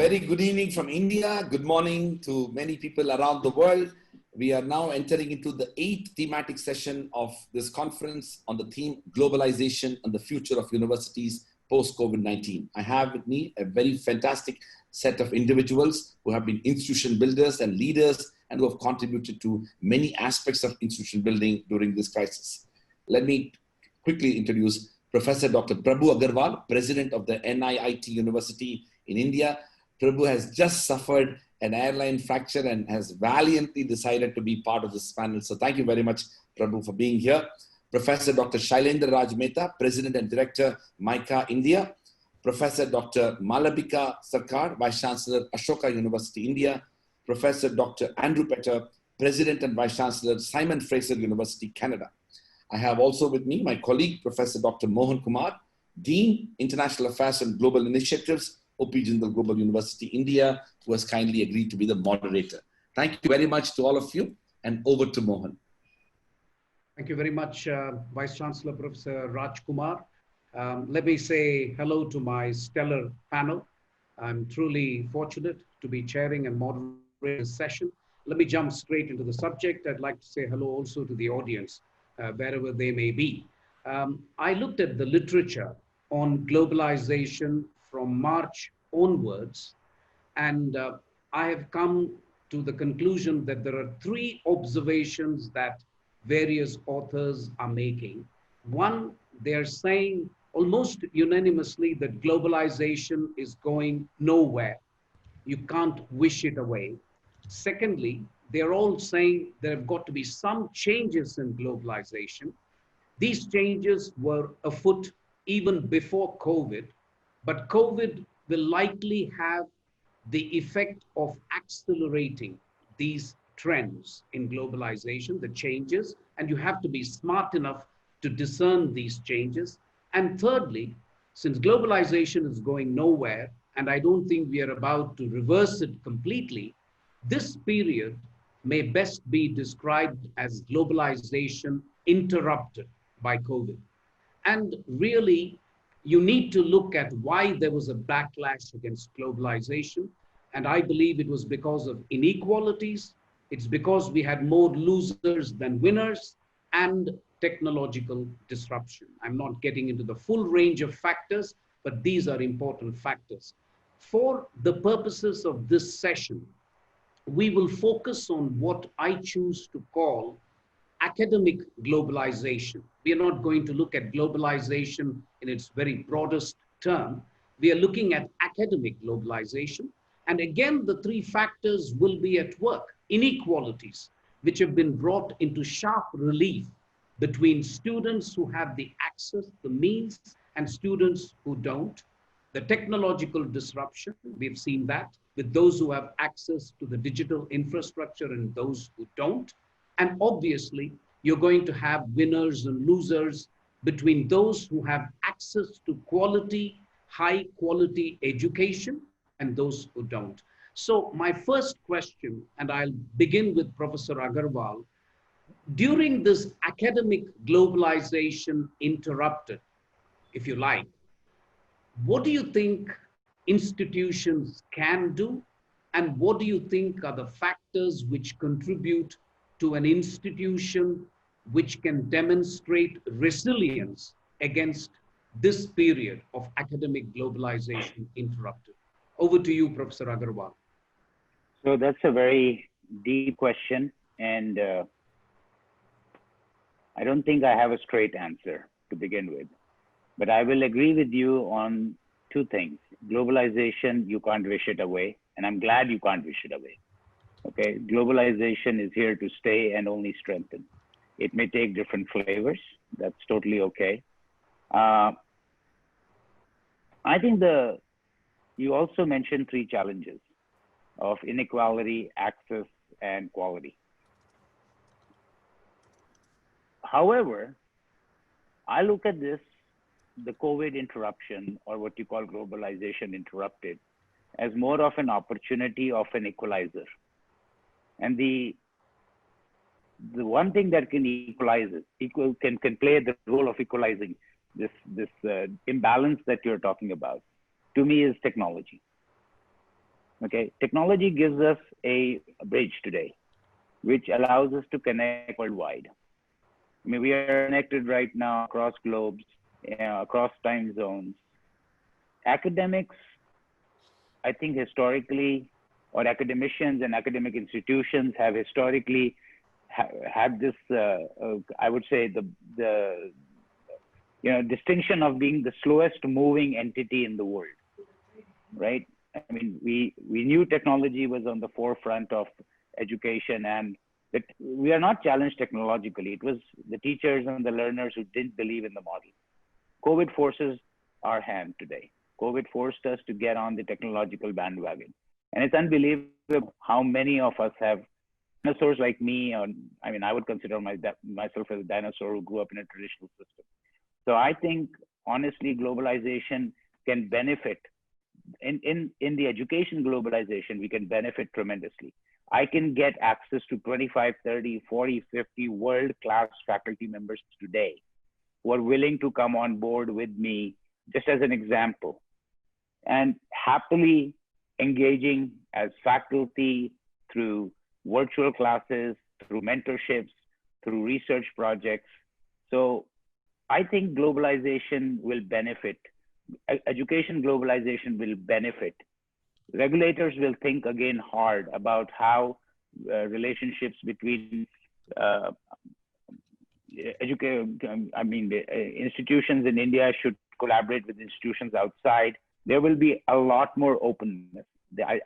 very good evening from India. Good morning to many people around the world. We are now entering into the 8th thematic session of this conference on the theme Globalization and the Future of Universities post-COVID-19. I have with me a very fantastic set of individuals who have been institution builders and leaders and who have contributed to many aspects of institution building during this crisis. Let me quickly introduce Professor Dr. Prabhu Agarwal, President of the NIIT University in India. Prabhu has just suffered an airline fracture and has valiantly decided to be part of this panel. So thank you very much, Prabhu, for being here. Professor Dr. SHAILENDRA MEHTA, President and Director, MICA, India. Professor Dr. MALABIKA SARKAR, Vice-Chancellor, ASHOKA University, India. Professor Dr. Andrew Petter, President and Vice-Chancellor, Simon Fraser University, Canada. I have also with me my colleague, Professor Dr. MOHAN Kumar, Dean, International Affairs and Global Initiatives, OP Jindal Global University, India, who has kindly agreed to be the moderator. Thank you very much to all of you, and over to Mohan. Thank you very much, Vice-Chancellor Professor Raj Kumar. Let me say hello to my stellar panel. I'm truly fortunate to be chairing and moderating this session. Let me jump straight into the subject. I'd like to say hello also to the audience, wherever they may be. I looked at the literature on globalization from March onwards, and I have come to the conclusion that there are three observations that various authors are making. One, they're saying almost unanimously that globalization is going nowhere. You can't wish it away. Secondly, they're all saying there have got to be some changes in globalization. These changes were afoot even before COVID, but COVID will likely have the effect of accelerating these trends in globalization, the changes, and you have to be smart enough to discern these changes. And thirdly, since globalization is going nowhere, and I don't think we are about to reverse it completely, this period may best be described as globalization interrupted by COVID. And really, you need to look at why there was a backlash against globalization. And I believe it was because of inequalities. It's because we had more losers than winners and technological disruption. I'm not getting into the full range of factors, but these are important factors. For the purposes of this session, we will focus on what I choose to call academic globalization. We are not going to look at globalization in its very broadest term. We are looking at academic globalization. And again, the three factors will be at work. Inequalities, which have been brought into sharp relief between students who have the access, the means, and students who don't. The technological disruption, we've seen that with those who have access to the digital infrastructure and those who don't. And obviously, you're going to have winners and losers between those who have access to quality, high quality education and those who don't. So my first question, and I'll begin with Professor Agarwal, during this academic globalization interrupted, if you like, what do you think institutions can do? And what do you think are the factors which contribute to an institution which can demonstrate resilience against this period of academic globalization interrupted? Over to you, Professor Agarwal. So that's a very deep question, and I don't think I have a straight answer to begin with, but I will agree with you on two things. Globalization, you can't wish it away, and I'm glad you can't wish it away. Okay, globalization is here to stay and only strengthen. It may take different flavors. That's totally okay. I think you also mentioned three challenges of inequality, access, and quality. However, I look at this, the COVID interruption, or what you call globalization interrupted, as more of an opportunity of an equalizer. And the one thing that can equalize it, can play the role of equalizing this imbalance that you're talking about, to me, is technology. Okay, technology gives us a bridge today, which allows us to connect worldwide. I mean, we are connected right now across globes, across time zones. Academics, I think historically, or academicians and academic institutions have historically had this, I would say, the distinction of being the slowest moving entity in the world, right? I mean, we knew technology was on the forefront of education, and that we are not challenged technologically. It was the teachers and the learners who didn't believe in the model. COVID forces our hand today. COVID forced us to get on the technological bandwagon. And it's unbelievable how many of us have dinosaurs like me. Or, I mean, I would consider myself as a dinosaur who grew up in a traditional system. So I think, honestly, globalization can benefit. In the education globalization, we can benefit tremendously. I can get access to 25, 30, 40, 50 world-class faculty members today who are willing to come on board with me, just as an example, and happily engaging as faculty through virtual classes, through mentorships, through research projects. So I think globalization will benefit. Education globalization will benefit. Regulators will think again hard about how relationships between institutions in India should collaborate with institutions outside. There will be a lot more openness.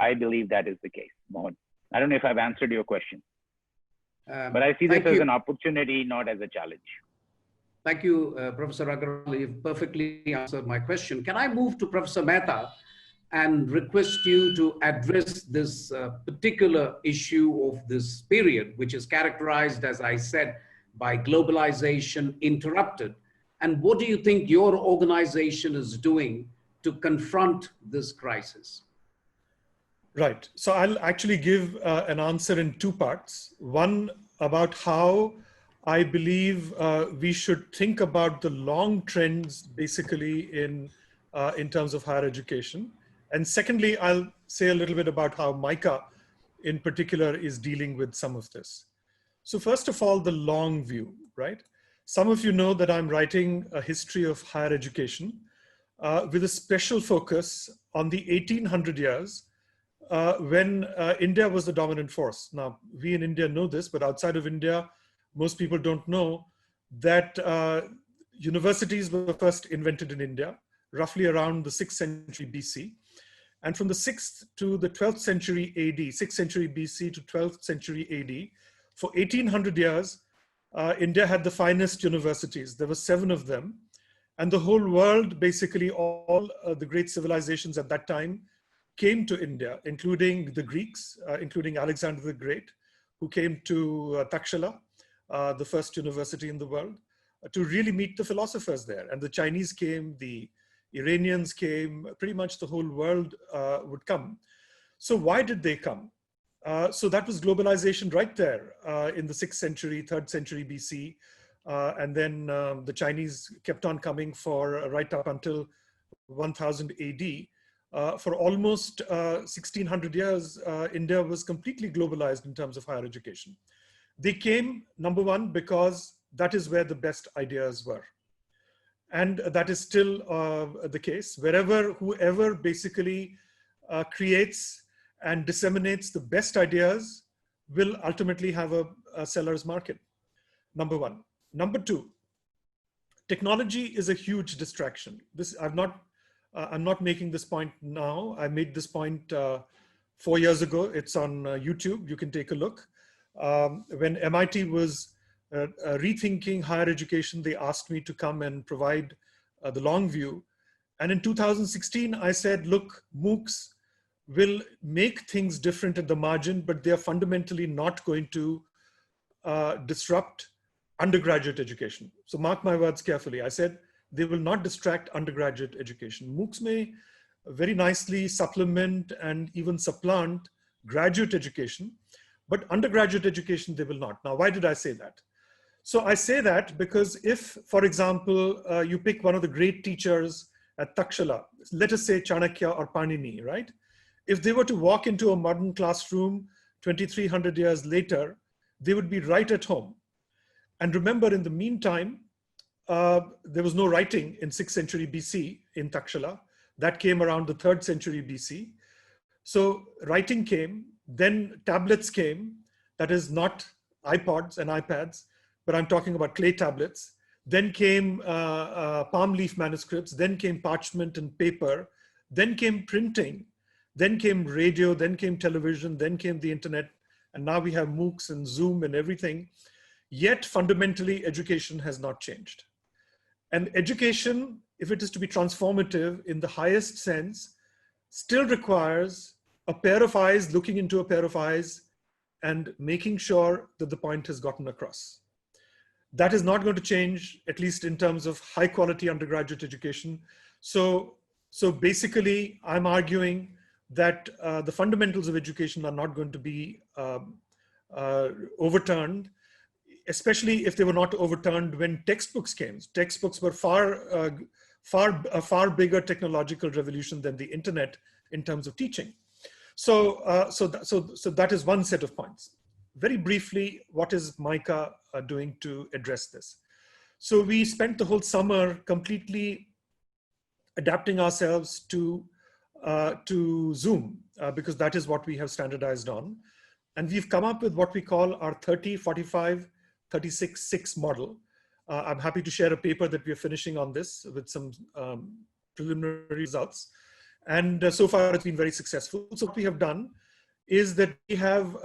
I believe that is the case, Mohan. I don't know if I've answered your question, but I see this as an opportunity, not as a challenge. Thank you, Professor Agarwal. You've perfectly answered my question. Can I move to Professor Mehta and request you to address this particular issue of this period, which is characterized, as I said, by globalization interrupted? And what do you think your organization is doing to confront this crisis? Right. So I'll actually give an answer in two parts. One about how I believe we should think about the long trends basically in terms of higher education. And secondly, I'll say a little bit about how MICA in particular is dealing with some of this. So first of all, the long view, right? Some of you know that I'm writing a history of higher education with a special focus on the 1800 years when India was the dominant force. Now, we in India know this, but outside of India, most people don't know that universities were first invented in India, roughly around the 6th century BC. And from the 6th to the 12th century AD, 6th century BC to 12th century AD, for 1800 years, India had the finest universities. There were 7 of them. And the whole world, basically all the great civilizations at that time came to India, including the Greeks, including Alexander the Great, who came to Takshala, the first university in the world, to really meet the philosophers there. And the Chinese came, the Iranians came, pretty much the whole world would come. So why did they come? So that was globalization right there in the 6th century, 3rd century BC. And then the Chinese kept on coming for right up until 1000 AD. For almost 1600 years, India was completely globalized in terms of higher education. They came, number one, because that is where the best ideas were. And that is still the case. Whoever basically creates and disseminates the best ideas will ultimately have a seller's market, number one. Number two, technology is a huge distraction. I'm not making this point now. I made this point 4 years ago. It's on YouTube. You can take a look. When MIT was rethinking higher education, they asked me to come and provide the long view. And in 2016, I said, look, MOOCs will make things different at the margin, but they are fundamentally not going to disrupt undergraduate education. So mark my words carefully. I said, they will not distract undergraduate education. MOOCs may very nicely supplement and even supplant graduate education, but undergraduate education, they will not. Now, why did I say that? So I say that because if, for example, you pick one of the great teachers at Takshala, let us say Chanakya or Panini, right? if they were to walk into a modern classroom 2,300 years later, they would be right at home. And remember, in the meantime, there was no writing in 6th century BC in Takshala. That came around the 3rd century BC. So writing came, then tablets came, that is not iPods and iPads, but I'm talking about clay tablets. Then came palm leaf manuscripts, then came parchment and paper, then came printing, then came radio, then came television, then came the internet, and now we have MOOCs and Zoom and everything. Yet fundamentally, education has not changed. And education, if it is to be transformative in the highest sense, still requires a pair of eyes looking into a pair of eyes and making sure that the point has gotten across. That is not going to change, at least in terms of high quality undergraduate education. So basically, I'm arguing that the fundamentals of education are not going to be overturned, especially if they were not overturned when textbooks came. Textbooks were a far bigger technological revolution than the internet in terms of teaching. So that is one set of points. Very briefly, what is MICA doing to address this? So we spent the whole summer completely adapting ourselves to Zoom because that is what we have standardized on. And we've come up with what we call our 30, 45, 36, 6 model. I'm happy to share a paper that we're finishing on this with some preliminary results. And so far it's been very successful. So what we have done is that we have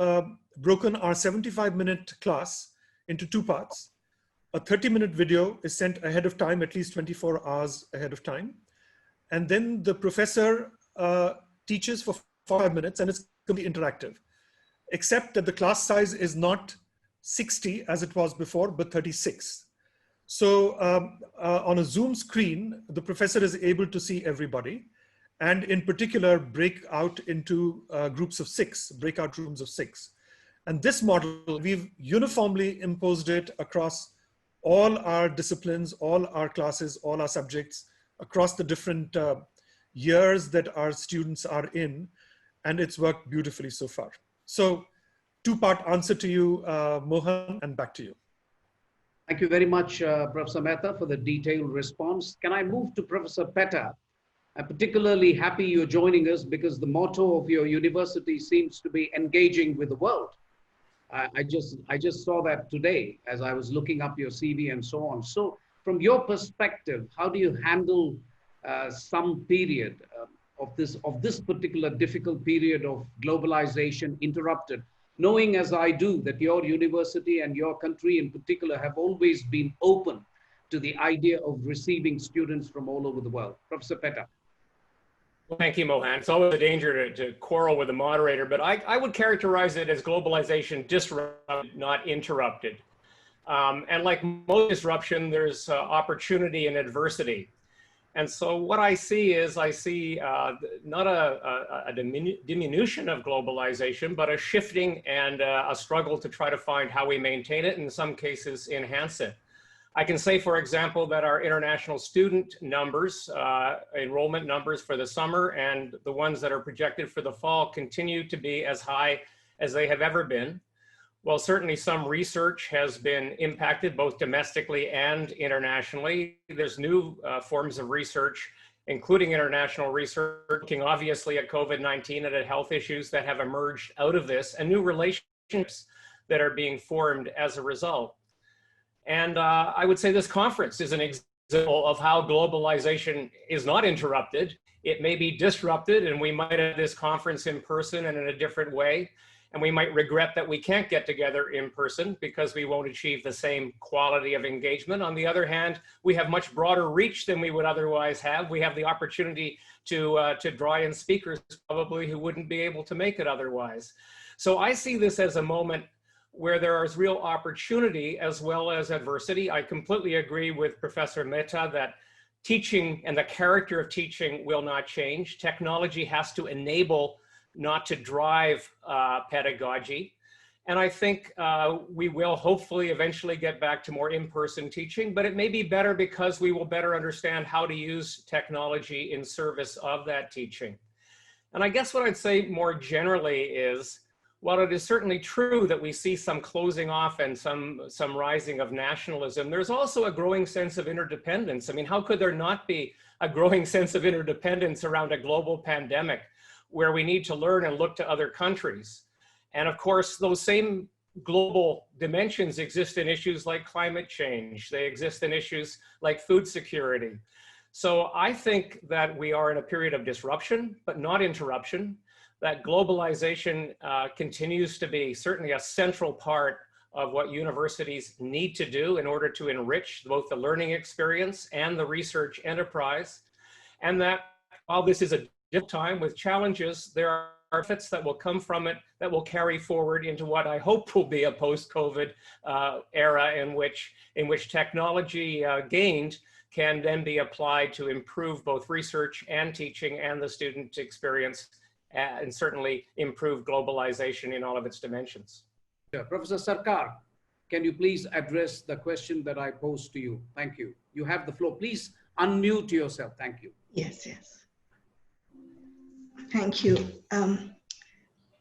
broken our 75-minute class into 2 parts. A 30-minute video is sent ahead of time, at least 24 hours ahead of time. And then the professor teaches for 5 minutes and it's completely interactive, except that the class size is not 60 as it was before, but 36. So on a Zoom screen, the professor is able to see everybody, and in particular, break out into groups of 6, breakout rooms of 6. And this model, we've uniformly imposed it across all our disciplines, all our classes, all our subjects, across the different years that our students are in, and it's worked beautifully so far. So 2-part answer to you, Mohan, and back to you. Thank you very much, Professor Mehta, for the detailed response. Can I move to Professor Petta? I'm particularly happy you're joining us because the motto of your university seems to be engaging with the world. I just saw that today as I was looking up your CV and so on. So from your perspective, how do you handle some period of this particular difficult period of globalization interrupted, knowing as I do that your university and your country in particular have always been open to the idea of receiving students from all over the world? Professor Petta. Well, thank you, Mohan. It's always a danger to quarrel with the moderator, but I would characterize it as globalization disrupted, not interrupted. And like most disruption, there's opportunity and adversity. And so what I see is not a diminution of globalization, but a shifting and a struggle to try to find how we maintain it, and in some cases enhance it. I can say, for example, that our international student numbers, enrollment numbers for the summer and the ones that are projected for the fall continue to be as high as they have ever been. Well, certainly some research has been impacted both domestically and internationally. There's new forms of research, including international research, looking obviously at COVID-19 and at health issues that have emerged out of this, and new relationships that are being formed as a result. And I would say this conference is an example of how globalization is not interrupted. It may be disrupted, and we might have this conference in person and in a different way. And we might regret that we can't get together in person because we won't achieve the same quality of engagement. On the other hand, we have much broader reach than we would otherwise have. We have the opportunity to draw in speakers probably who wouldn't be able to make it otherwise. So I see this as a moment where there is real opportunity as well as adversity. I completely agree with Professor Mehta that teaching and the character of teaching will not change. Technology has to enable, not to drive pedagogy. And I think we will hopefully eventually get back to more in-person teaching, but it may be better because we will better understand how to use technology in service of that teaching. And I guess what I'd say more generally is, while it is certainly true that we see some closing off and some rising of nationalism, there's also a growing sense of interdependence. I mean, how could there not be a growing sense of interdependence around a global pandemic where we need to learn and look to other countries? And of course, those same global dimensions exist in issues like climate change. They exist in issues like food security. So I think that we are in a period of disruption, but not interruption. That globalization continues to be certainly a central part of what universities need to do in order to enrich both the learning experience and the research enterprise. And that while this is a difficult time with challenges, there are benefits that will come from it that will carry forward into what I hope will be a post-COVID era in which technology gained can then be applied to improve both research and teaching and the student experience, and certainly improve globalization in all of its dimensions. Professor Sarkar, can you please address the question that I posed to you? Thank you. You have the floor. Please unmute yourself. Thank you. Yes, yes. Thank you.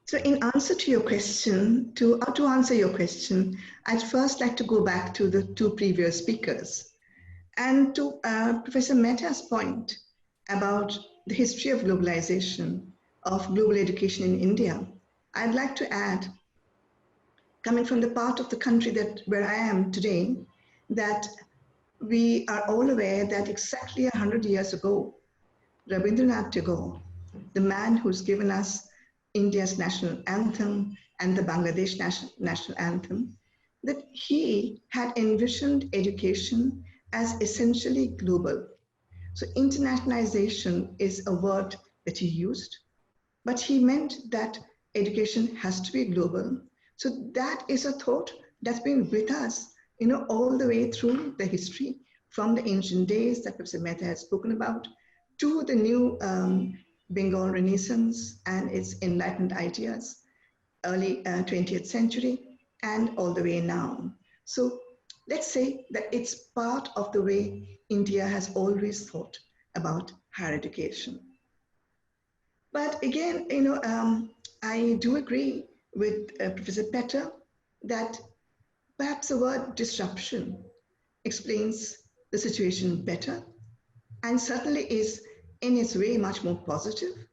So in answer to your question, to answer your question, I'd first like to go back to the two previous speakers and to Professor Mehta's point about the history of globalization, of global education in India. I'd like to add, coming from the part of the country where I am today, that we are all aware that exactly 100 years ago, Rabindranath Tagore, the man who's given us India's national anthem and the Bangladesh national anthem, that he had envisioned education as essentially global. So internationalization is a word that he used, but he meant that education has to be global. So that is a thought that's been with us, all the way through the history, from the ancient days that Professor Mehta has spoken about, to the new Bengal Renaissance and its enlightened ideas, early 20th century, and all the way now. So let's say that it's part of the way India has always thought about higher education. But again, I do agree with Professor Petter that perhaps the word disruption explains the situation better, and certainly is in its way much more positive,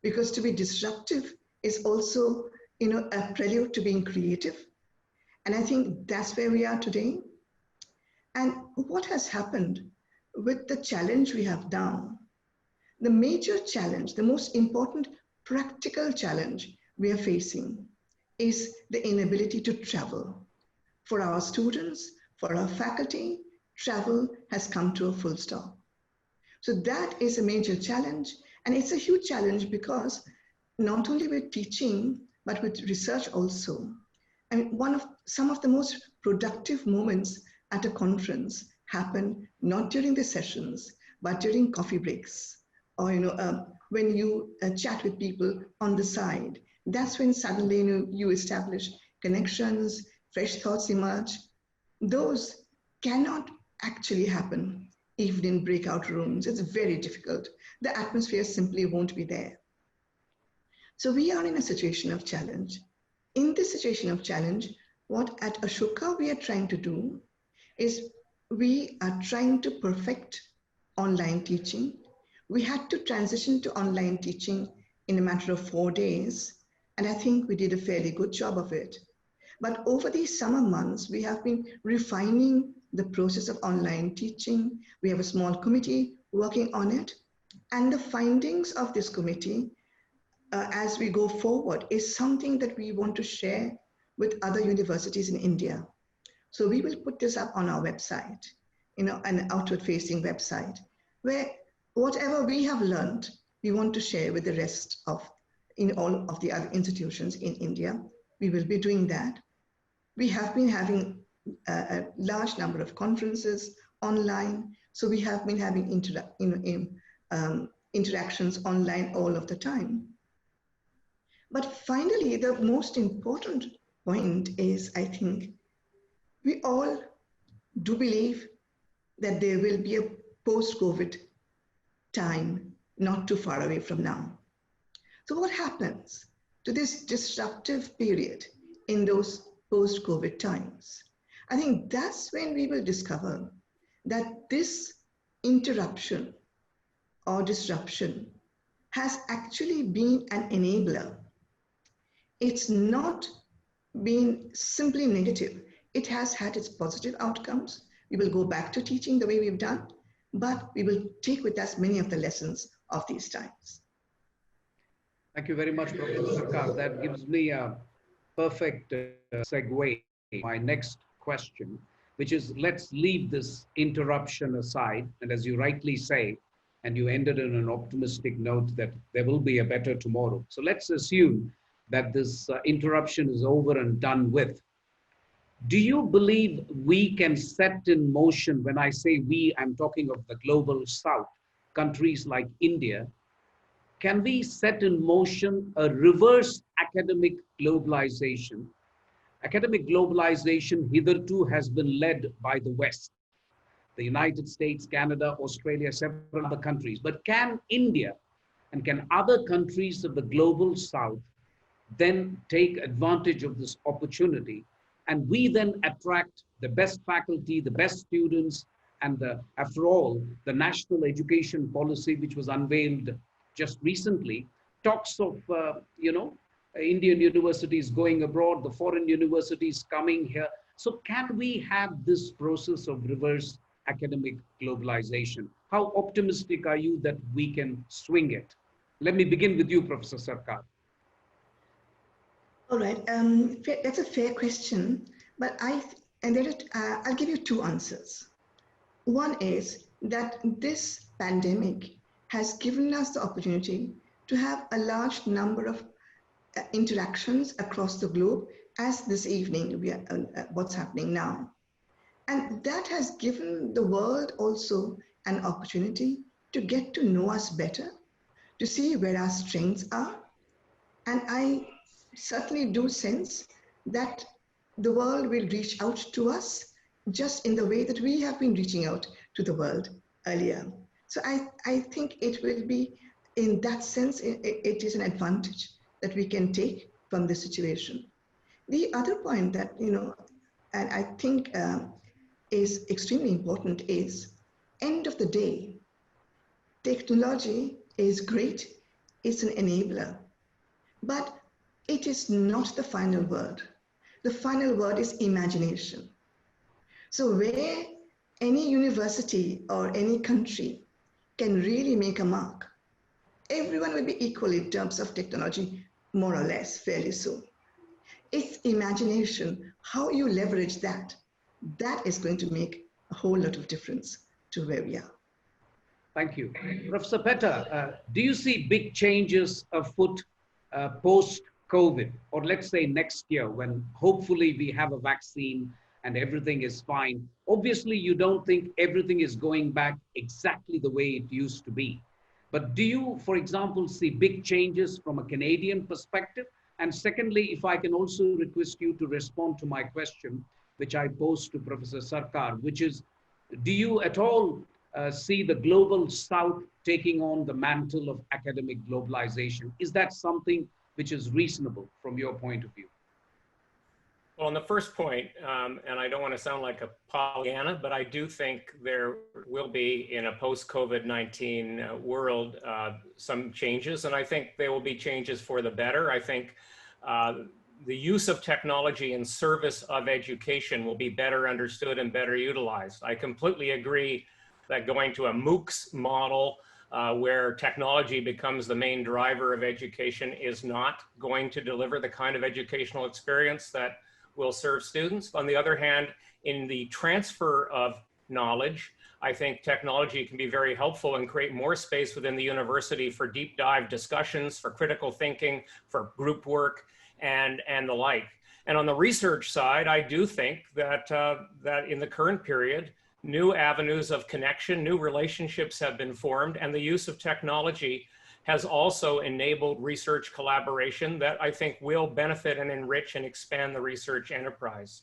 because to be disruptive is also, a prelude to being creative. And I think that's where we are today. And what has happened with the challenge we have now, the major challenge, the most important practical challenge we are facing is the inability to travel. For our students, for our faculty, travel has come to a full stop. So that is a major challenge, and it's a huge challenge because not only with teaching, but with research also. I mean, some of the most productive moments at a conference happen not during the sessions, but during coffee breaks, or when you chat with people on the side. That's when suddenly you establish connections, fresh thoughts emerge. Those cannot actually happen even in breakout rooms. It's very difficult. The atmosphere simply won't be there. So we are in a situation of challenge. In this situation of challenge, what at ASHOKA we are trying to do is we are trying to perfect online teaching. We had to transition to online teaching in a matter of 4 days, and I think we did a fairly good job of it. But over these summer months, we have been refining the process of online teaching. We have a small committee working on it. And the findings of this committee, as we go forward, is something that we want to share with other universities in India. So we will put this up on our website, an outward-facing website, where whatever we have learned, we want to share with the rest of all of the other institutions in India. We will be doing that. We have been having a large number of conferences online. So we have been having interactions online all of the time. But finally, the most important point is, I think, we all do believe that there will be a post-COVID time not too far away from now. So what happens to this disruptive period in those post-COVID times? I think that's when we will discover that this interruption or disruption has actually been an enabler. It's not been simply negative. It has had its positive outcomes. We will go back to teaching the way we've done, but we will take with us many of the lessons of these times. Thank you very much, Professor Sarkar. That gives me a perfect segue to my next question, which is, let's leave this interruption aside. And as you rightly say, and you ended on an optimistic note that there will be a better tomorrow. So let's assume that this interruption is over and done with. Do you believe we can set in motion, when I say we, I'm talking of the global south, countries like India, can we set in motion a reverse academic globalization? Academic globalization hitherto has been led by the West, the United States, Canada, Australia, several other countries. But can India and can other countries of the global south then take advantage of this opportunity, and we then attract the best faculty, the best students, and after all, the national education policy, which was unveiled just recently, talks of, Indian universities going abroad, the foreign universities coming here. So can we have this process of reverse academic globalization? How optimistic are you that we can swing it? Let me begin with you, Professor Sarkar. All right, that's a fair question, but I'll give you two answers. One is that this pandemic has given us the opportunity to have a large number of interactions across the globe, as this evening, what's happening now. And that has given the world also an opportunity to get to know us better, to see where our strengths are. And I certainly do sense that the world will reach out to us just in the way that we have been reaching out to the world earlier. So I think it will be, in that sense, it is an advantage that we can take from this situation. The other point that, and I think is extremely important is, end of the day, technology is great, it's an enabler, but it is not the final word. The final word is imagination. So where any university or any country can really make a mark, everyone will be equal in terms of technology, more or less, fairly soon. It's imagination, how you leverage that, that is going to make a whole lot of difference to where we are. Thank you. Professor Petta, do you see big changes afoot post-COVID, or let's say next year, when hopefully we have a vaccine and everything is fine? Obviously, you don't think everything is going back exactly the way it used to be. But do you, for example, see big changes from a Canadian perspective? And secondly, if I can also request you to respond to my question, which I posed to Professor Sarkar, which is, do you at all see the global south taking on the mantle of academic globalization? Is that something which is reasonable from your point of view? Well, on the first point, and I don't want to sound like a Pollyanna, but I do think there will be, in a post-COVID-19 world, some changes, and I think there will be changes for the better. I think the use of technology in service of education will be better understood and better utilized. I completely agree that going to a MOOCs model where technology becomes the main driver of education is not going to deliver the kind of educational experience that will serve students. On the other hand, in the transfer of knowledge, I think technology can be very helpful and create more space within the university for deep dive discussions, for critical thinking, for group work, and the like. And on the research side, I do think that, that in the current period, new avenues of connection, new relationships have been formed, and the use of technology has also enabled research collaboration that I think will benefit and enrich and expand the research enterprise.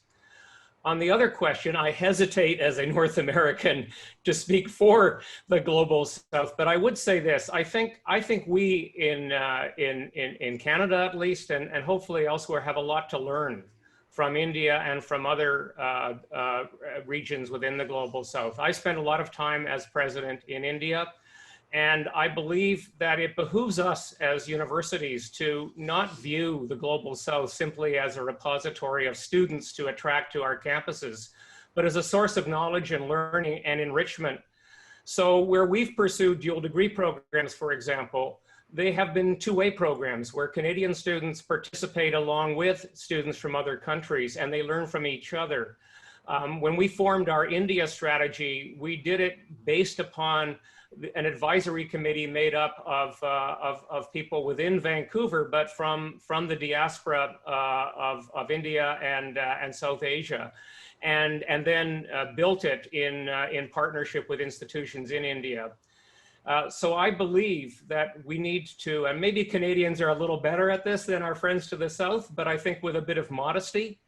On the other question, I hesitate as a North American to speak for the global South, but I would say this: I think we in Canada at least, and hopefully elsewhere, have a lot to learn from India and from other regions within the global South. I spent a lot of time as president in India. And I believe that it behooves us as universities to not view the Global South simply as a repository of students to attract to our campuses, but as a source of knowledge and learning and enrichment. So where we've pursued dual degree programs, for example, they have been two-way programs where Canadian students participate along with students from other countries, and they learn from each other. When we formed our India strategy, we did it based upon an advisory committee made up of people within Vancouver, but from the diaspora of India and South Asia, and then built it in partnership with institutions in India. So I believe that we need to, and maybe Canadians are a little better at this than our friends to the South, but I think with a bit of modesty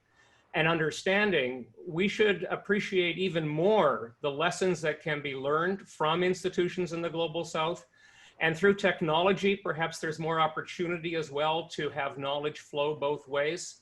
and understanding, we should appreciate even more the lessons that can be learned from institutions in the Global South. And through technology, perhaps there's more opportunity as well to have knowledge flow both ways,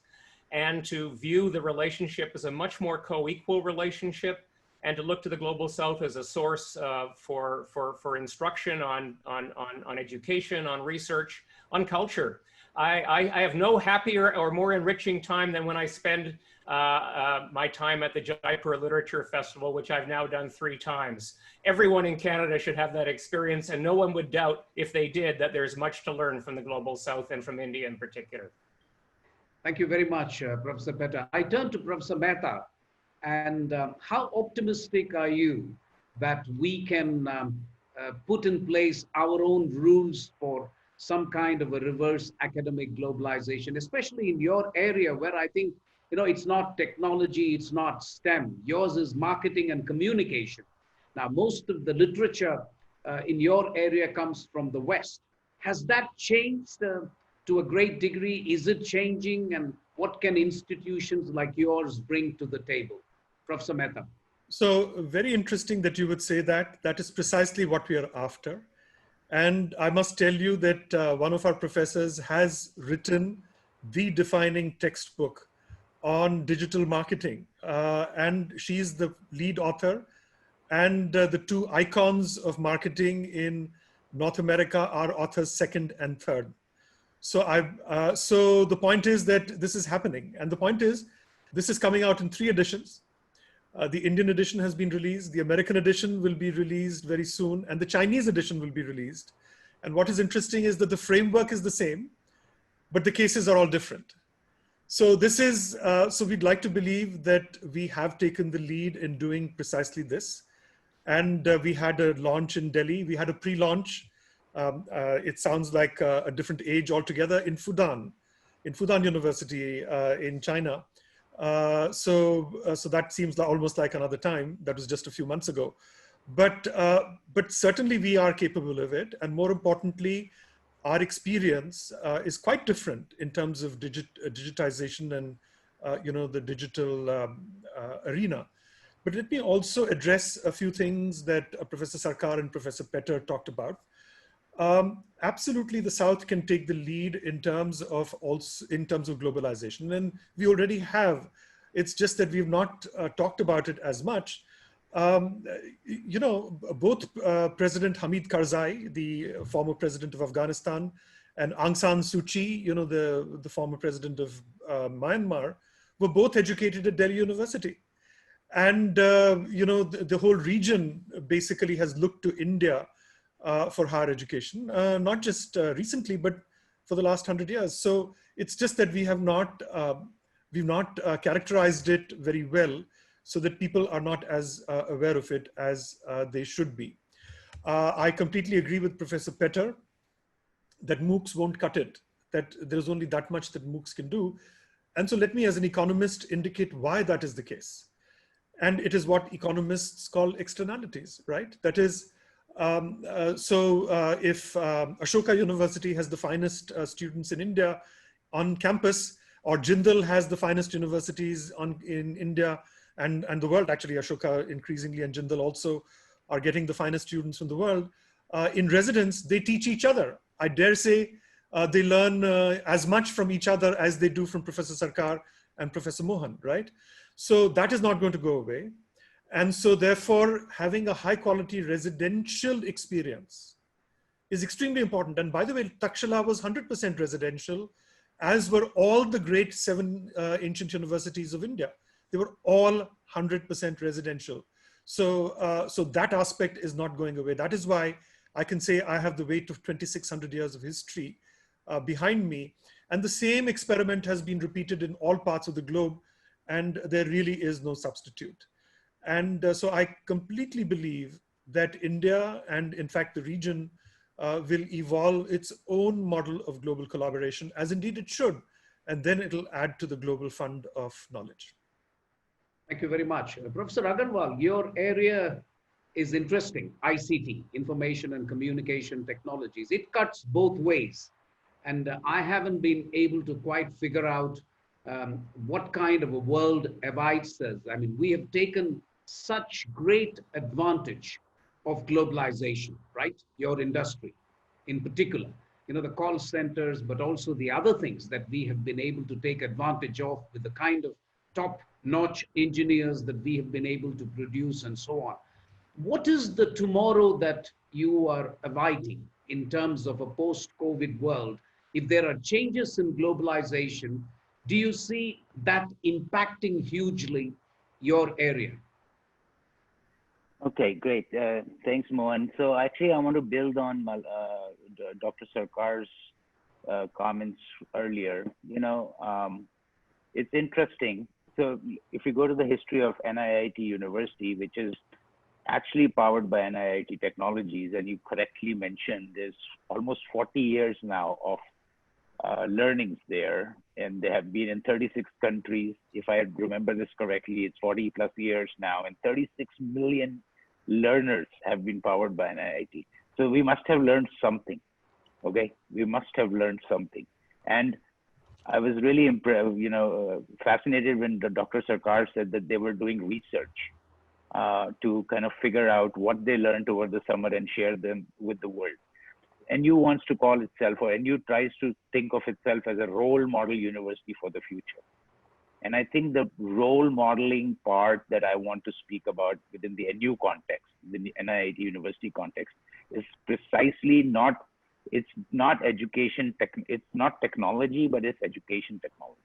and to view the relationship as a much more co-equal relationship, and to look to the Global South as a source for instruction on education, on research, on culture. I have no happier or more enriching time than when I spend my time at the Jaipur Literature Festival, which I've now done 3 times. Everyone in Canada should have that experience, and no one would doubt, if they did, that there's much to learn from the Global South and from India in particular. Thank you very much, Professor Petter. I turn to Professor Mehta. And how optimistic are you that we can put in place our own rules for some kind of a reverse academic globalization, especially in your area where I think, you know, it's not technology, it's not STEM. Yours is marketing and communication. Now, most of the literature in your area comes from the West. Has that changed to a great degree? Is it changing? And what can institutions like yours bring to the table? Professor Mehta. So very interesting that you would say that. That is precisely what we are after. And I must tell you that one of our professors has written the defining textbook on digital marketing. And she's the lead author. And the 2 icons of marketing in North America are authors 2nd and 3rd. So so the point is that this is happening. And the point is, this is coming out in 3 editions. The Indian edition has been released, the American edition will be released very soon, and the Chinese edition will be released. And what is interesting is that the framework is the same, but the cases are all different. So this is, so we'd like to believe that we have taken the lead in doing precisely this. And we had a launch in Delhi, we had a pre-launch. It sounds like a different age altogether in Fudan University in China. So that seems almost like another time. That was just a few months ago. But certainly we are capable of it. And more importantly, our experience is quite different in terms of digitization and the digital arena. But let me also address a few things that Professor Sarkar and Professor Petter talked about. Absolutely, the South can take the lead in terms of globalization, and we already have. It's just that we've not talked about it as much. Both President Hamid Karzai, the former president of Afghanistan, and Aung San Suu Kyi, the former president of Myanmar, were both educated at Delhi University. And, the whole region basically has looked to India for higher education, not just recently, but for the last 100 years. So it's just that we've not characterized it very well, so that people are not as aware of it as they should be. I completely agree with Professor Petter that MOOCs won't cut it, that there's only that much that MOOCs can do. And so let me, as an economist, indicate why that is the case. And it is what economists call externalities, right? That is, if Ashoka University has the finest students in India on campus, or Jindal has the finest universities in India, and the world actually, Ashoka increasingly and Jindal also are getting the finest students from the world. In residence, they teach each other. I dare say they learn as much from each other as they do from Professor Sarkar and Professor Mohan, right? So that is not going to go away. And so therefore, having a high quality residential experience is extremely important. And by the way, Takshala was 100% residential, as were all the great 7 ancient universities of India. They were all 100% residential. So, so that aspect is not going away. That is why I can say I have the weight of 2,600 years of history behind me. And the same experiment has been repeated in all parts of the globe, and there really is no substitute. And so I completely believe that India, and in fact the region, will evolve its own model of global collaboration, as indeed it should. And then it'll add to the global fund of knowledge. Thank you very much. Professor Agarwal, your area is interesting, ICT, Information and Communication Technologies. It cuts both ways. And I haven't been able to quite figure out what kind of a world awaits us. I mean, we have taken such great advantage of globalization, right? Your industry in particular, you know, the call centers, but also the other things that we have been able to take advantage of with the kind of top-notch engineers that we have been able to produce and so on. What is the tomorrow that you are awaiting in terms of a post-COVID world? If there are changes in globalization, do you see that impacting hugely your area? Okay, great. Thanks, Mohan. So actually, I want to build on Dr. Sarkar's comments earlier. You know, it's interesting. So if you go to the history of NIIT University, which is actually powered by NIIT Technologies, and you correctly mentioned there's almost 40 years now of learnings there, and they have been in 36 countries. If I remember this correctly, it's 40 plus years now, and 36 million learners have been powered by NIIT. So we must have learned something, okay? We must have learned something. And I was really impressed, you know, fascinated when Dr. Sarkar said that they were doing research to kind of figure out what they learned over the summer and share them with the world. NU wants to call itself, or NU tries to think of itself as a role model university for the future. And I think the role modeling part that I want to speak about within the NU context, the NIIT University context, is precisely not, it's not education, it's not technology, but it's education technology.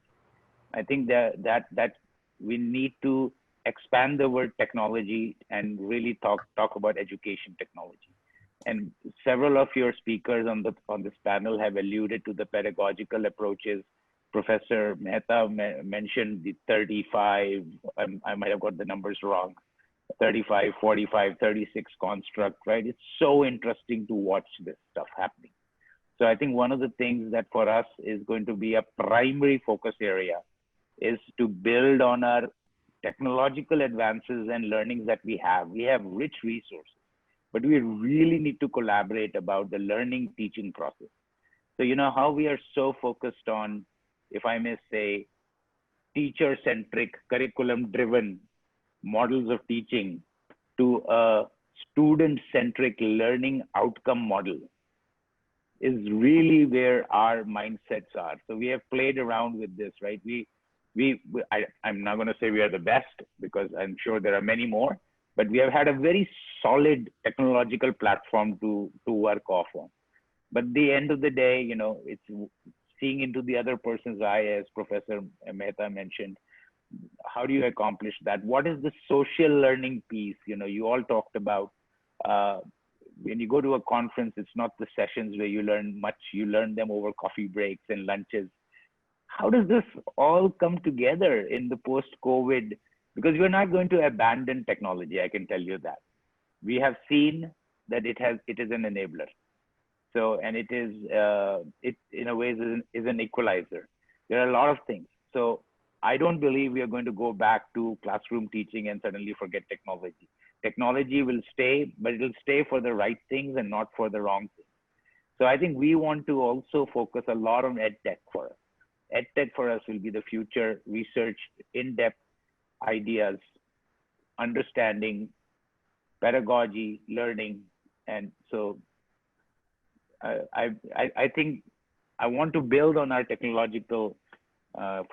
I think that we need to expand the word technology and really talk about education technology. And several of your speakers on this panel have alluded to the pedagogical approaches. Professor Mehta mentioned the 35, I might have got the numbers wrong, 35, 45, 36 construct, right? It's so interesting to watch this stuff happening. So I think one of the things that for us is going to be a primary focus area is to build on our technological advances and learnings that we have. We have rich resources, but we really need to collaborate about the learning teaching process. So, you know, how we are so focused on, if I may say, teacher-centric, curriculum-driven models of teaching to a student-centric learning outcome model is really where our mindsets are. So we have played around with this, right? I'm not going to say we are the best, because I'm sure there are many more, but we have had a very solid technological platform to work off on. But at the end of the day, you know, it's seeing into the other person's eye, as Professor Mehta mentioned. How do you accomplish that? What is the social learning piece? You know, you all talked about when you go to a conference, it's not the sessions where you learn much, you learn them over coffee breaks and lunches. How does this all come together in the post-COVID? Because we're not going to abandon technology, I can tell you that. We have seen that it is an enabler. So, and it in a way is an equalizer. There are a lot of things. So I don't believe we are going to go back to classroom teaching and suddenly forget technology. Technology will stay, but it will stay for the right things and not for the wrong things. So I think we want to also focus a lot on EdTech for us. EdTech for us will be the future research, in-depth ideas understanding, pedagogy, learning. And so I think I want to build on our technological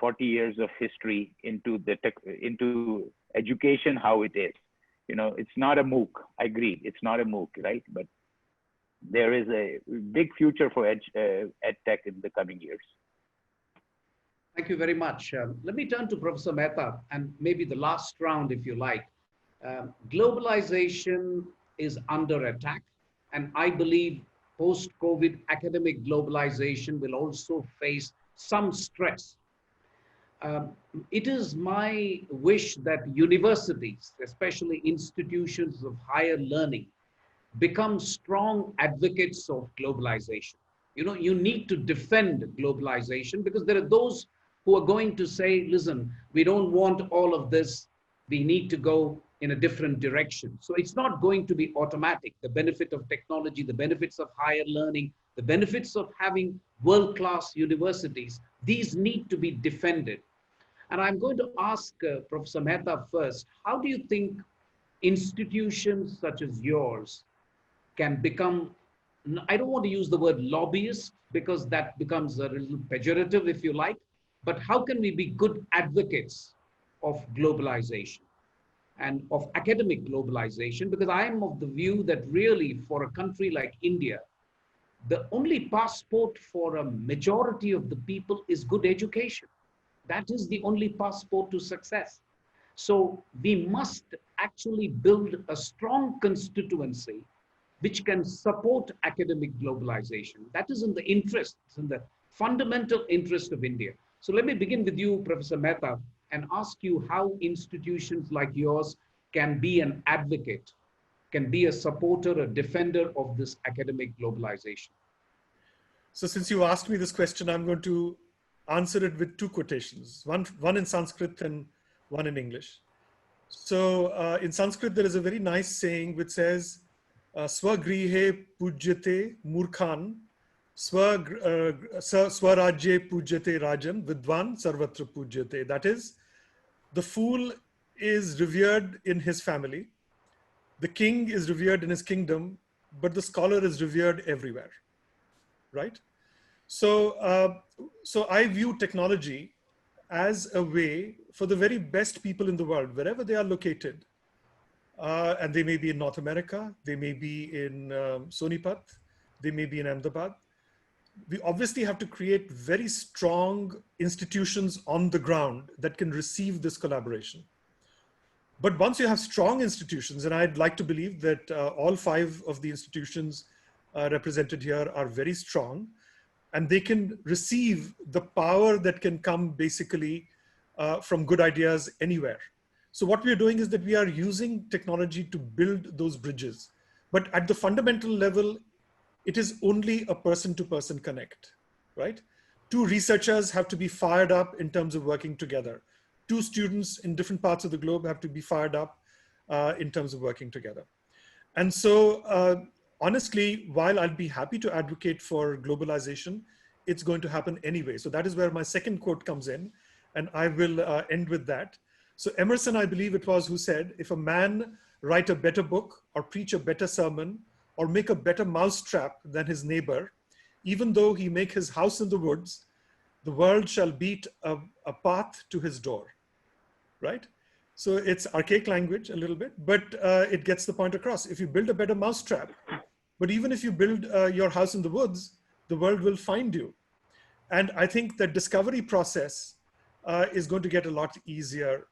40 years of history into into education, how it is. You know, it's not a MOOC. I agree, it's not a MOOC, right? But there is a big future for ed tech in the coming years. Thank you very much. Let me turn to Professor Mehta and maybe the last round, if you like. Globalization is under attack, and I believe post-COVID academic globalization will also face some stress. It is my wish that universities, especially institutions of higher learning, become strong advocates of globalization. You know, you need to defend globalization because there are those who are going to say, listen, we don't want all of this. We need to go in a different direction. So it's not going to be automatic. The benefit of technology, the benefits of higher learning, the benefits of having world-class universities, these need to be defended. And I'm going to ask Professor Mehta first, how do you think institutions such as yours can become, I don't want to use the word lobbyist because that becomes a little pejorative if you like, but how can we be good advocates of globalization and of academic globalization? Because I am of the view that really for a country like India, the only passport for a majority of the people is good education. That is the only passport to success. So we must actually build a strong constituency which can support academic globalization. That is in the interest, in the fundamental interest of India. So let me begin with you, Professor Mehta, and ask you how institutions like yours can be an advocate, can be a supporter, a defender of this academic globalization. So since you asked me this question, I'm going to answer it with two quotations, one in Sanskrit and one in English. So in Sanskrit, there is a very nice saying which says, Swagrihe pujyate murkhan, swarajye pujyate rajan, vidwan sarvatra pujyate. That is, the fool is revered in his family, the king is revered in his kingdom, but the scholar is revered everywhere, right? So, so I view technology as a way for the very best people in the world, wherever they are located, and they may be in North America, they may be in Sonipat, they may be in Ahmedabad. We obviously have to create very strong institutions on the ground that can receive this collaboration. But once you have strong institutions, and I'd like to believe that all 5 of the institutions represented here are very strong, and they can receive the power that can come basically from good ideas anywhere. So what we are doing is that we are using technology to build those bridges. But at the fundamental level, it is only a person-to-person connect, right? 2 researchers have to be fired up in terms of working together. 2 students in different parts of the globe have to be fired up in terms of working together. And so honestly, while I'd be happy to advocate for globalization, it's going to happen anyway. So that is where my second quote comes in, and I will end with that. So Emerson, I believe it was, who said, if a man write a better book or preach a better sermon or make a better mousetrap than his neighbor, even though he make his house in the woods, the world shall beat a path to his door, right? So it's archaic language a little bit, but it gets the point across. If you build a better mousetrap, but even if you build your house in the woods, the world will find you. And I think the discovery process is going to get a lot easier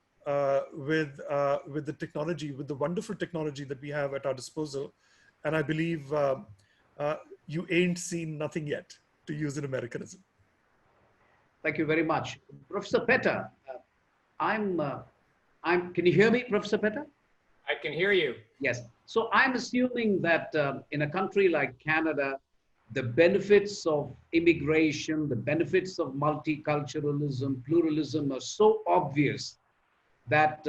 with the technology, with the wonderful technology that we have at our disposal. And I believe you ain't seen nothing yet, to use an Americanism. Thank you very much. Professor Petter, can you hear me, Professor Petter? I can hear you. Yes. So I'm assuming that in a country like Canada, the benefits of immigration, the benefits of multiculturalism, pluralism are so obvious that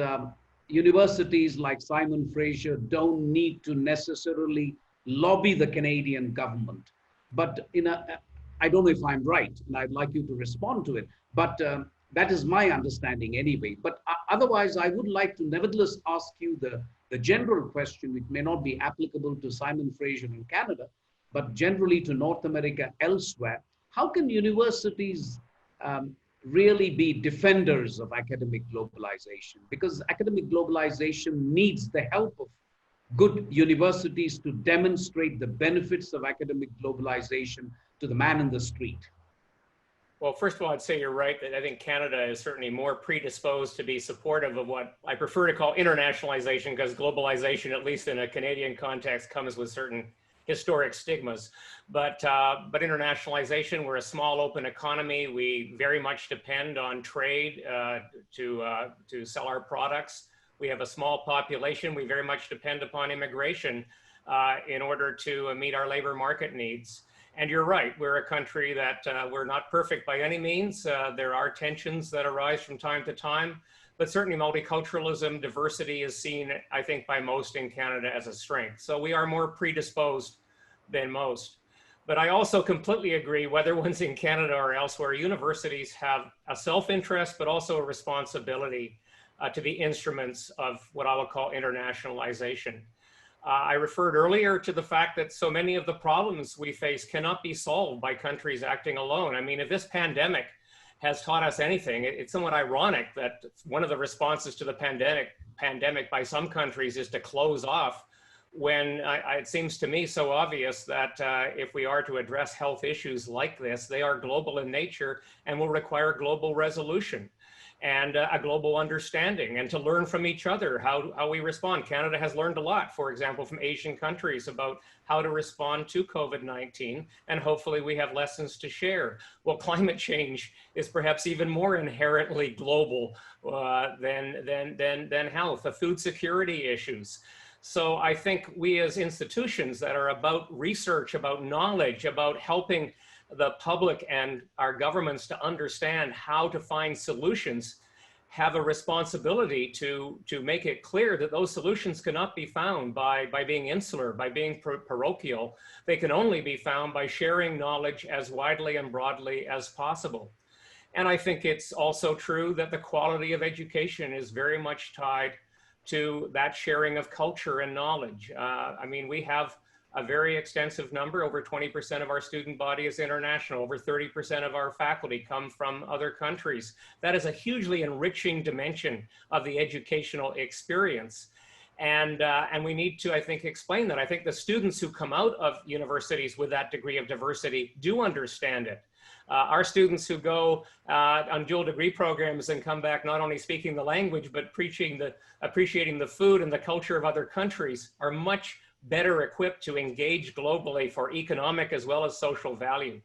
universities like Simon Fraser don't need to necessarily lobby the Canadian government. But I don't know if I'm right, and I'd like you to respond to it, but That is my understanding anyway. But otherwise, I would like to nevertheless ask you the general question, which may not be applicable to Simon Fraser in Canada, but generally to North America elsewhere. How can universities really be defenders of academic globalization? Because academic globalization needs the help of good universities to demonstrate the benefits of academic globalization to the man in the street. Well, first of all, I'd say you're right that I think Canada is certainly more predisposed to be supportive of what I prefer to call internationalization, because globalization, at least in a Canadian context, comes with certain historic stigmas. But internationalization, we're a small open economy. We very much depend on trade to sell our products. We have a small population. We very much depend upon immigration in order to meet our labor market needs. And you're right, we're a country that we're not perfect by any means. There are tensions that arise from time to time, but certainly multiculturalism, diversity is seen, I think, by most in Canada as a strength. So we are more predisposed than most. But I also completely agree, whether one's in Canada or elsewhere, universities have a self-interest, but also a responsibility to be instruments of what I would call internationalization. I referred earlier to the fact that so many of the problems we face cannot be solved by countries acting alone. I mean, if this pandemic has taught us anything, it's somewhat ironic that one of the responses to the pandemic by some countries is to close off, when it seems to me so obvious that if we are to address health issues like this, they are global in nature and will require global resolution and a global understanding, and to learn from each other how we respond. Canada has learned a lot, for example, from Asian countries about how to respond to COVID-19, and hopefully we have lessons to share. Well, climate change is perhaps even more inherently global than health, the food security issues. So I think we as institutions that are about research, about knowledge, about helping the public and our governments to understand how to find solutions, have a responsibility to make it clear that those solutions cannot be found by being insular, by being parochial. They can only be found by sharing knowledge as widely and broadly as possible. And I think it's also true that the quality of education is very much tied to that sharing of culture and knowledge. I mean, we have a very extensive number. Over 20% of our student body is international. Over 30% of our faculty come from other countries. That is a hugely enriching dimension of the educational experience. And we need to, I think, explain that. I think the students who come out of universities with that degree of diversity do understand it. Our students who go on dual degree programs and come back not only speaking the language, but appreciating the food and the culture of other countries are much better equipped to engage globally for economic as well as social value.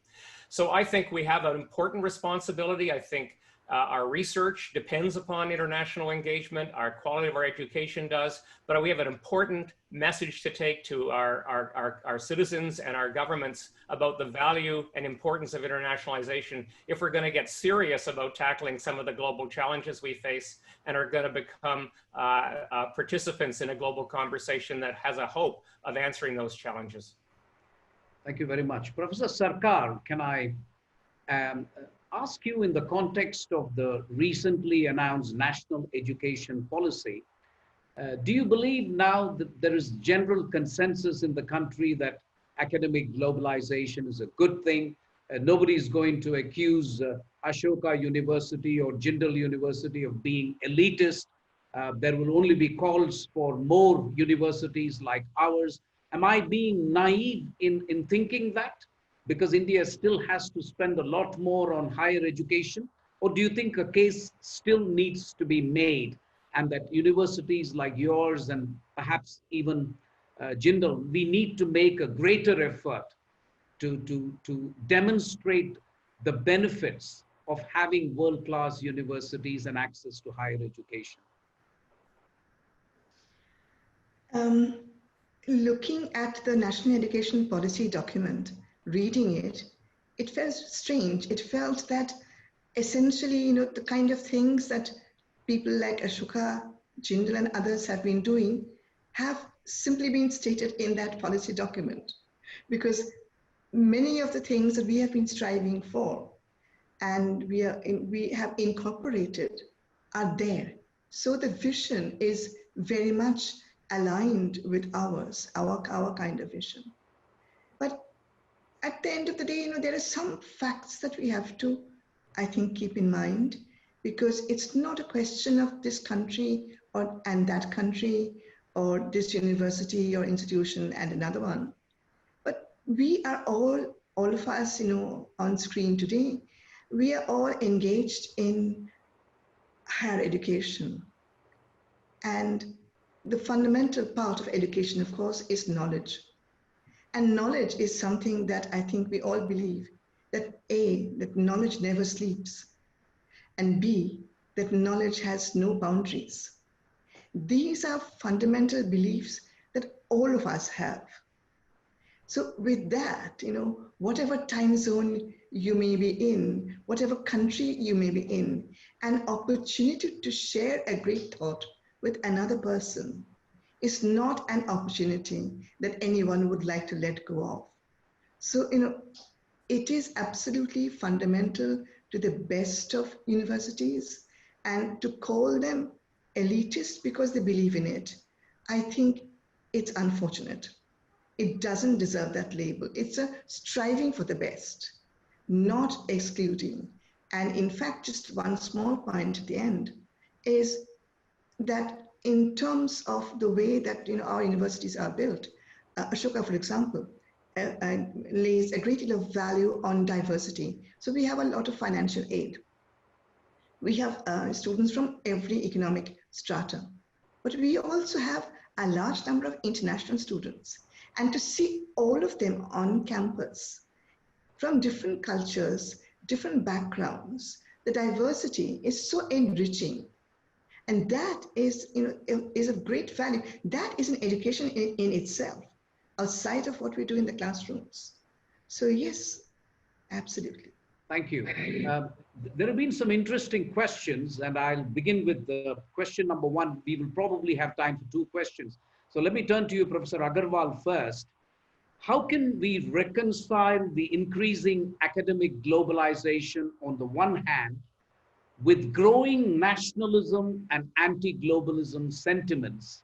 So I think we have an important responsibility. I think our research depends upon international engagement, our quality of our education does, but we have an important message to take to our citizens and our governments about the value and importance of internationalization if we're going to get serious about tackling some of the global challenges we face and are going to become participants in a global conversation that has a hope of answering those challenges. Thank you very much. Professor Sarkar, can I ask you, in the context of the recently announced national education policy, do you believe now that there is general consensus in the country that academic globalization is a good thing? Nobody is going to accuse ASHOKA University or Jindal University of being elitist. There will only be calls for more universities like ours. Am I being naive in thinking that? Because India still has to spend a lot more on higher education? Or do you think a case still needs to be made, and that universities like yours and perhaps even Jindal, we need to make a greater effort to demonstrate the benefits of having world-class universities and access to higher education? Looking at the National Education Policy document, reading it, it felt strange. It felt that essentially, the kind of things that people like ASHOKA, Jindal, and others have been doing have simply been stated in that policy document. Because many of the things that we have been striving for, and we have incorporated are there. So the vision is very much aligned with ours, our kind of vision. But at the end of the day, there are some facts that we have to, I think, keep in mind, because it's not a question of this country and that country, or this university or institution and another one. But we are all of us, on screen today, we are all engaged in higher education. And the fundamental part of education, of course, is knowledge. And knowledge is something that I think we all believe that A, that knowledge never sleeps, and B, that knowledge has no boundaries. These are fundamental beliefs that all of us have. So with that, whatever time zone you may be in, whatever country you may be in, an opportunity to share a great thought with another person is not an opportunity that anyone would like to let go of. So, it is absolutely fundamental to the best of universities, and to call them elitist because they believe in it, I think it's unfortunate. It doesn't deserve that label. It's a striving for the best, not excluding. And in fact, just one small point at the end is that in terms of the way that our universities are built, Ashoka, for example, lays a great deal of value on diversity. So we have a lot of financial aid. We have students from every economic strata, but we also have a large number of international students. And to see all of them on campus from different cultures, different backgrounds, the diversity is so enriching. And that is, is of great value. That is an education in itself, outside of what we do in the classrooms. So yes, absolutely. Thank you. There have been some interesting questions, and I'll begin with the question number one. We will probably have time for two questions. So let me turn to you, Professor Agarwal, first. How can we reconcile the increasing academic globalization on the one hand with growing nationalism and anti-globalism sentiments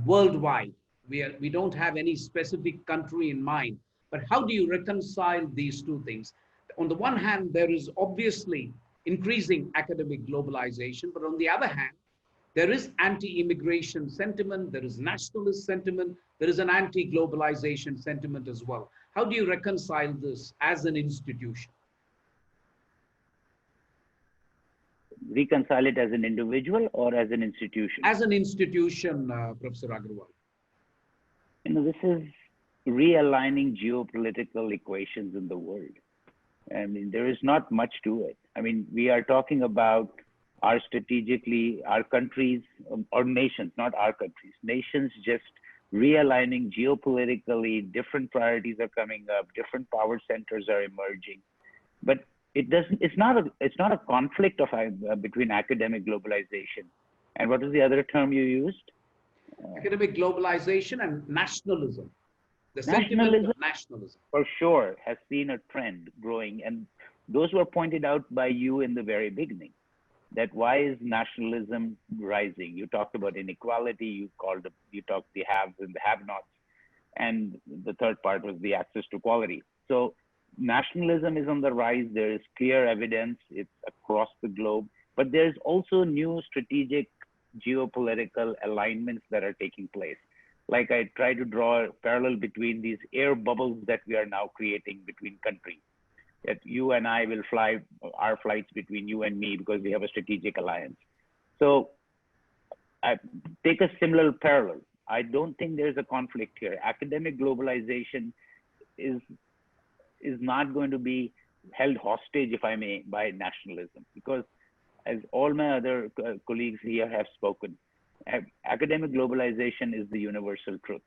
worldwide? We don't have any specific country in mind, but how do you reconcile these two things? On the one hand, there is obviously increasing academic globalization, but on the other hand, there is anti-immigration sentiment, there is nationalist sentiment, there is an anti-globalization sentiment as well. How do you reconcile this as an institution? Reconcile it as an individual or as an institution? As an institution, Professor Agarwal. This is realigning geopolitical equations in the world. I mean, there is not much to it. I mean, we are talking about our countries or nations, not our countries, nations just realigning geopolitically, different priorities are coming up, different power centers are emerging. But it's not a conflict between academic globalization. And what was the other term you used? Academic globalization and nationalism. The sentiment of nationalism. For sure has seen a trend growing, and those were pointed out by you in the very beginning. That why is nationalism rising? You talked about inequality, you talked the haves and the have-nots, and the third part was the access to quality. So nationalism is on the rise. There is clear evidence. It's across the globe, but there's also new strategic geopolitical alignments that are taking place. Like I try to draw a parallel between these air bubbles that we are now creating between countries. That you and I will fly our flights between you and me because we have a strategic alliance. So I take a similar parallel. I don't think there's a conflict here. Academic globalization is not going to be held hostage, if I may, by nationalism, because as all my other colleagues here have spoken, academic globalization is the universal truth.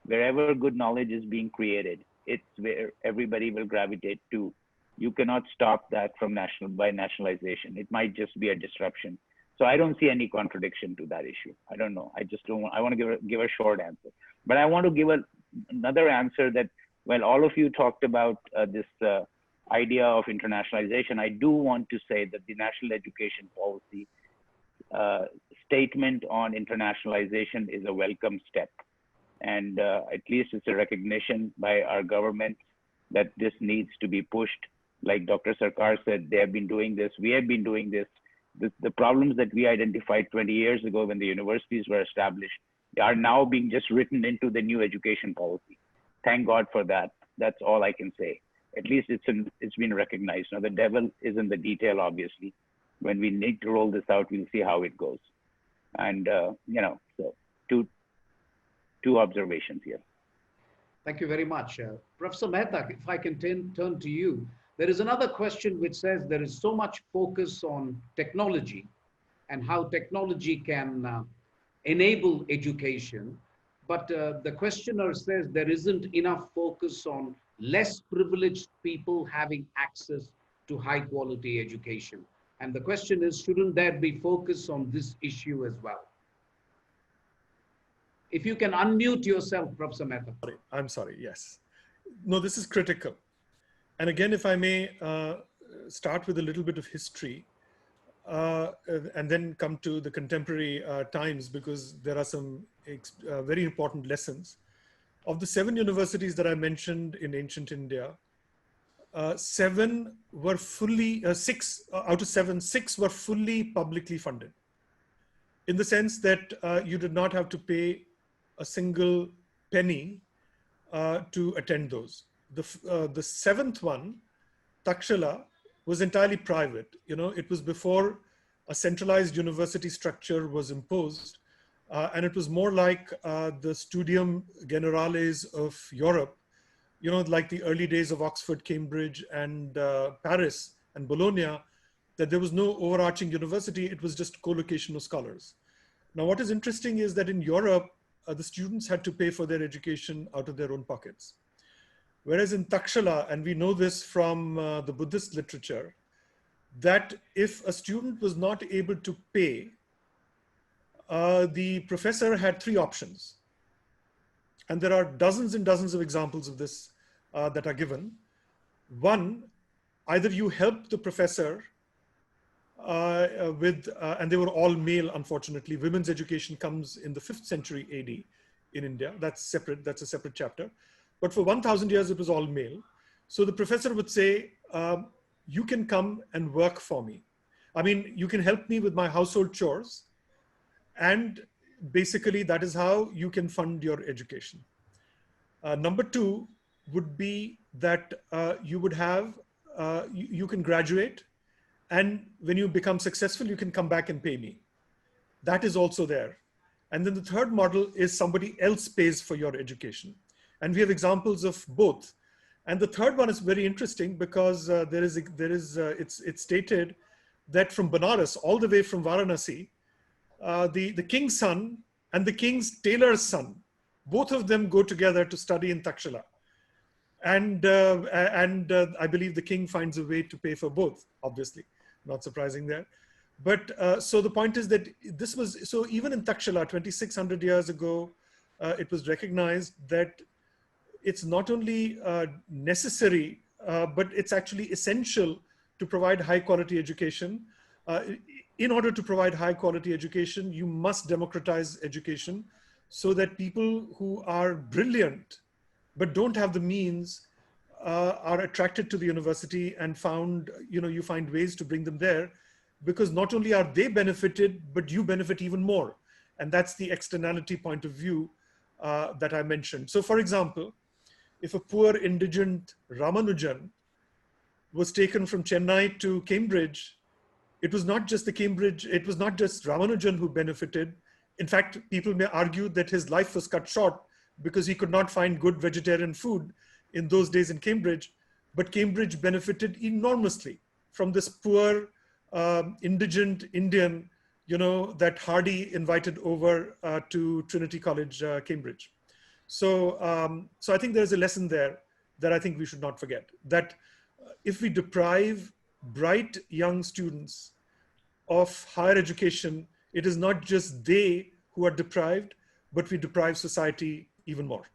Wherever good knowledge is being created, it's where everybody will gravitate to. You cannot stop that from by nationalization. It might just be a disruption. So I don't see any contradiction to that issue. I don't know. I just don't want, I want to give a short answer. But I want to give another answer that, well, all of you talked about this idea of internationalization, I do want to say that the national education policy statement on internationalization is a welcome step. And at least it's a recognition by our government that this needs to be pushed. Like Dr. Sarkar said, they have been doing this, we have been doing this. The problems that we identified 20 years ago when the universities were established, they are now being just written into the new education policy. Thank God for that. That's all I can say. At least it's been recognized. Now the devil is in the detail, obviously. When we need to roll this out, we'll see how it goes. And you know, so two observations here. Thank you very much. Professor Mehta, if I can turn to you. There is another question which says there is so much focus on technology and how technology can enable education. But the questioner says there isn't enough focus on less privileged people having access to high quality education. And the question is, shouldn't there be focus on this issue as well? If you can unmute yourself, Professor Mehta. I'm sorry, yes. No, this is critical. And again, if I may start with a little bit of history and then come to the contemporary times, because there are some very important lessons. Of the 7 universities that I mentioned in ancient India, 7 were fully, 6 out of 7, 6 were fully publicly funded. In the sense that you did not have to pay a single penny to attend those. The 7th one, Takshala, was entirely private. You know, it was before a centralized university structure was imposed, and it was more like the Studium Generales of Europe, you know, like the early days of Oxford, Cambridge, and Paris and Bologna, that there was no overarching university, it was just co-location of scholars. Now, what is interesting is that in Europe, the students had to pay for their education out of their own pockets. Whereas in Takshala, and we know this from the Buddhist literature, that if a student was not able to pay, the professor had 3 options. And there are dozens and dozens of examples of this that are given. One, either you help the professor and they were all male, unfortunately. Women's education comes in the 5th century AD in India. That's separate, that's a separate chapter. But for 1,000 years, it was all male. So the professor would say, you can come and work for me. I mean, you can help me with my household chores. And basically, that is how you can fund your education. Number 2 would be that you would have, you can graduate. And when you become successful, you can come back and pay me. That is also there. And then the 3rd model is somebody else pays for your education. And we have examples of both. And the 3rd one is very interesting because it's stated that from Benares, all the way from Varanasi, the king's son and the king's tailor's son, both of them go together to study in Takshala. And I believe the king finds a way to pay for both, obviously, not surprising there. But so the point is that this was, so even in Takshala 2,600 years ago, it was recognized that it's not only necessary, but it's actually essential to provide high quality education. In order to provide high quality education, you must democratize education so that people who are brilliant but don't have the means are attracted to the university and found, you find ways to bring them there, because not only are they benefited, but you benefit even more. And that's the externality point of view that I mentioned. So for example, if a poor indigent Ramanujan was taken from Chennai to Cambridge, it was not just Ramanujan who benefited. In fact, people may argue that his life was cut short because he could not find good vegetarian food in those days in Cambridge. But Cambridge benefited enormously from this poor indigent Indian, that Hardy invited over to Trinity College, Cambridge. So I think there's a lesson there that I think we should not forget, that if we deprive bright young students of higher education, it is not just they who are deprived, but we deprive society even more.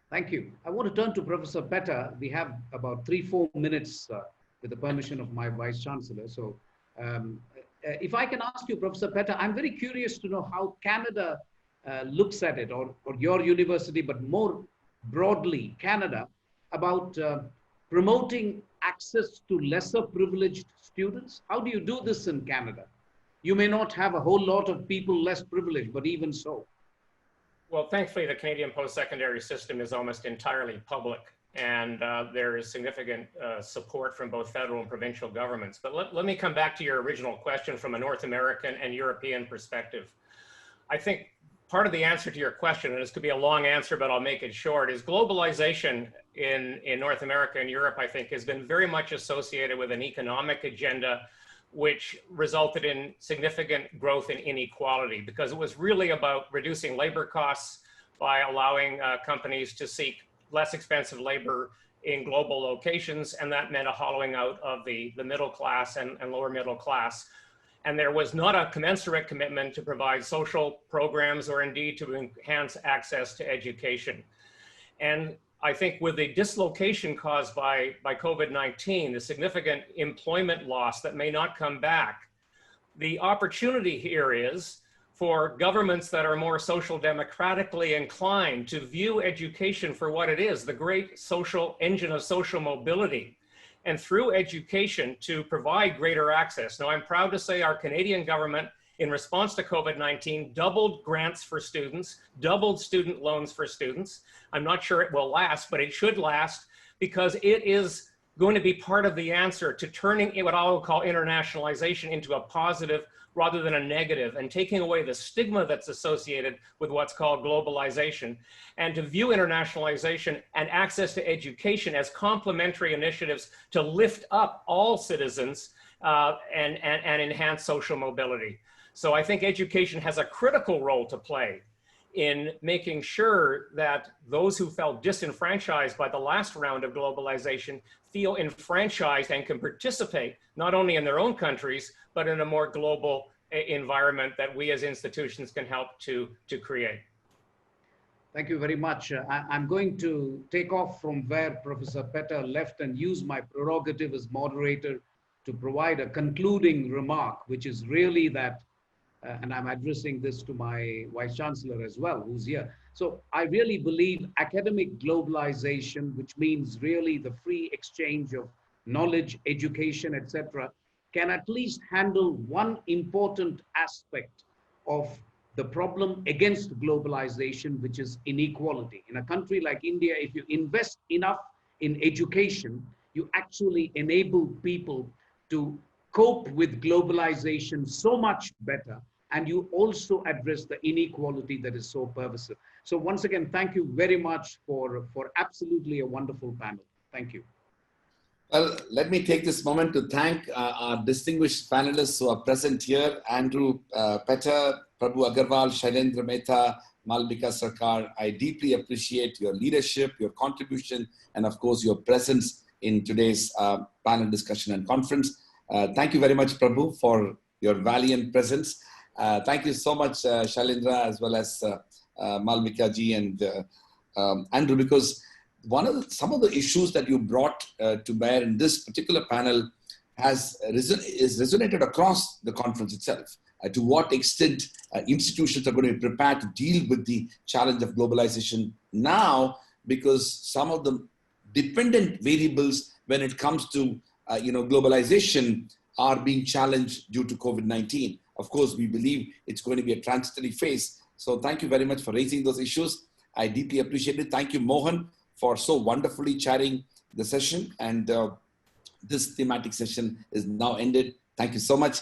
Thank you. I want to turn to Professor Petta. We have about 3-4 minutes with the permission of my Vice Chancellor. So if I can ask you, Professor Petta, I'm very curious to know how Canada looks at it, or your university, but more broadly, Canada, about promoting access to lesser privileged students. How do you do this in Canada? You may not have a whole lot of people less privileged, but even so. Well, thankfully, the Canadian post-secondary system is almost entirely public, and there is significant support from both federal and provincial governments. But let me come back to your original question from a North American and European perspective. I think part of the answer to your question, and this could be a long answer, but I'll make it short, is globalization in North America and Europe, I think, has been very much associated with an economic agenda which resulted in significant growth in inequality, because it was really about reducing labor costs by allowing companies to seek less expensive labor in global locations, and that meant a hollowing out of the middle class and lower middle class. And there was not a commensurate commitment to provide social programs or indeed to enhance access to education. And I think with the dislocation caused by COVID-19, the significant employment loss that may not come back, the opportunity here is for governments that are more social democratically inclined to view education for what it is, the great social engine of social mobility, and through education to provide greater access. Now, I'm proud to say our Canadian government, in response to COVID-19, doubled grants for students, doubled student loans for students. I'm not sure it will last, but it should last, because it is going to be part of the answer to turning what I will call internationalization into a positive rather than a negative, and taking away the stigma that's associated with what's called globalization, and to view internationalization and access to education as complementary initiatives to lift up all citizens and enhance social mobility. So I think education has a critical role to play in making sure that those who felt disenfranchised by the last round of globalization feel enfranchised and can participate not only in their own countries, but in a more global environment that we as institutions can help to create. Thank you very much. I'm going to take off from where Professor Petta left and use my prerogative as moderator to provide a concluding remark, which is really that, and I'm addressing this to my Vice Chancellor as well, who's here. So I really believe academic globalization, which means really the free exchange of knowledge, education, etc., can at least handle one important aspect of the problem against globalization, which is inequality. In a country like India, if you invest enough in education, you actually enable people to cope with globalization so much better, and you also address the inequality that is so pervasive. So once again, thank you very much for absolutely a wonderful panel. Thank you. Well, let me take this moment to thank our distinguished panelists who are present here. Andrew Petta, Prabhu Agarwal, Shailendra, MEHTA, MALABIKA, SARKAR. I deeply appreciate your leadership, your contribution, and of course, your presence in today's panel discussion and conference. Thank you very much, Prabhu, for your valiant presence. Thank you so much, Shailendra, as well as MALABIKA ji and Andrew, because some of the issues that you brought to bear in this particular panel is resonated across the conference itself. To what extent institutions are going to be prepared to deal with the challenge of globalization now, because some of the dependent variables when it comes to globalization are being challenged due to COVID-19. Of course, we believe it's going to be a transitory phase. So thank you very much for raising those issues. I deeply appreciate it. Thank you, Mohan, for so wonderfully chairing the session. And this thematic session is now ended. Thank you so much.